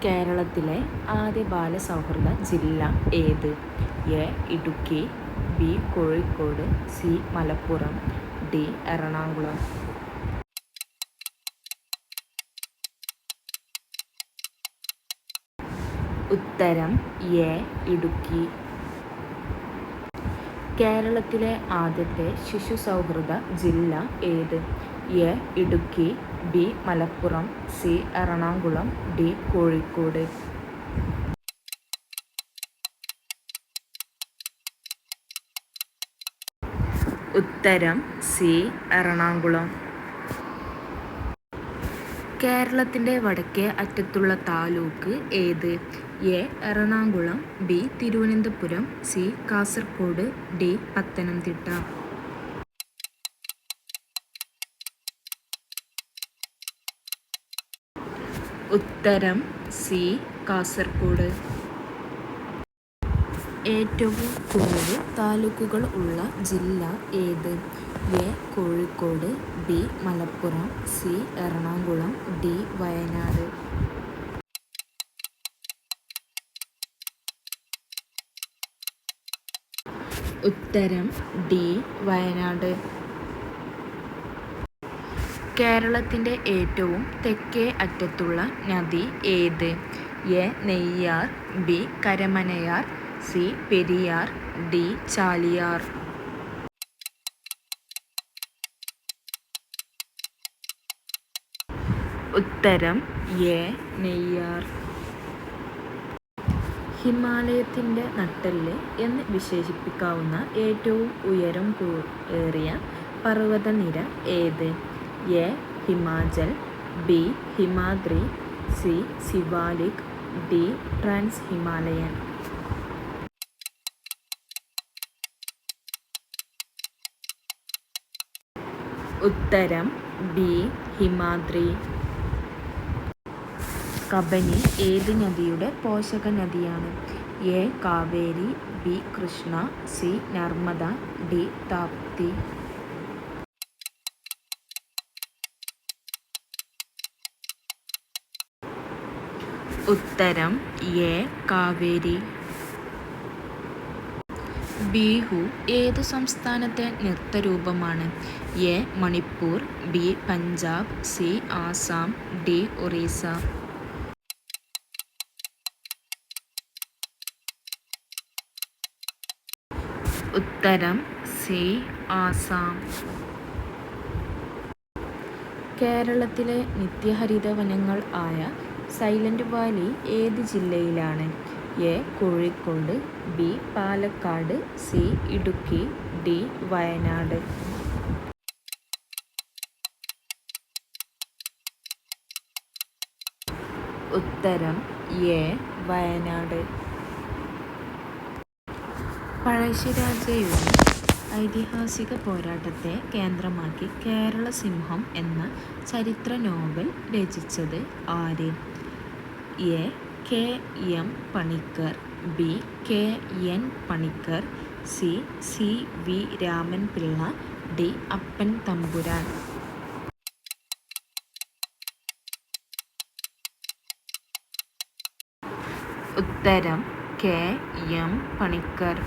കേരളത്തിലെ ആദ്യ ബാലസൗഹൃദ ജില്ല ഏത്? A. Idukki, B. Kozhikode, C. Malappuram, D. Ernakulam. ഉത്തരം എ. ഇടുക്കി. കേരളത്തിലെ ആദ്യത്തെ ശിശു സൗഹൃദ ജില്ല ഏത്? A. Idukki, B. Malappuram, C. Ernakulam, D. Kozhikode. ഉത്തരം സി. എറണാകുളം. കേരളത്തിൻ്റെ വടക്കേ അറ്റത്തുള്ള താലൂക്ക് ഏത്? A. Ernakulam, B. Thiruvananthapuram, C. Kasaragod, D. Pathanamthitta. ഉത്തരം സി. കാസർഗോഡ്. ഏറ്റവും കൂടുതൽ താലൂക്കുകൾ ഉള്ള ജില്ല ഏത്? A. Kozhikode, B. Malappuram, C. Ernakulam, D. Wayanad. ഉത്തരം ഡി. വയനാട്. കേരളത്തിൻ്റെ ഏറ്റവും തെക്കേ അറ്റത്തുള്ള നദി ഏത്? A. Neyyar, B. Karamanayar, C. Periyar, D. Chaliyar. ഉത്തരം എ. നെയ്യാർ. ഹിമാലയത്തിൻ്റെ നട്ടെല്ല് എന്ന് വിശേഷിപ്പിക്കാവുന്ന ഏറ്റവും ഉയരം ഏറിയ പർവ്വതനിര ഏത്? A. Himachal, B. Himadri, C. Siwalik, D. Trans Himalayan. ഉത്തരം ബി. ഹിമാദ്രി. കബനി ഏത് നദിയുടെ പോഷക നദിയാണ്? A. Kaveri, B. Krishna, C. Narmada, D. Tapti. ഉത്തരം എ. കാവേരി. ബിഹു ഏത് സംസ്ഥാനത്തെ നൃത്തരൂപമാണ്? A. Manipur, B. Punjab, C. Assam, D. Orissa. ഉത്തരം സി. ആസാം. കേരളത്തിലെ നിത്യഹരിതവനങ്ങൾ ആയ സൈലന്റ് വാലി ഏത് ജില്ലയിലാണ്? A. Kozhikode, B. Palakkad, C. Idukki, D. Wayanad. ഉത്തരം എ. വയനാട്. പഴശ്ശിരാജയുടെ ഐതിഹാസിക പോരാട്ടത്തെ കേന്ദ്രമാക്കി കേരള സിംഹം എന്ന ചരിത്ര നോവൽ രചിച്ചത് ആര്? A. K. M. Panikkar, B. K. N. Panikkar, C. C. V. Ramanpillai, D. Appan Thampuran. ഉത്തരം കെ. എം. പണിക്കർ.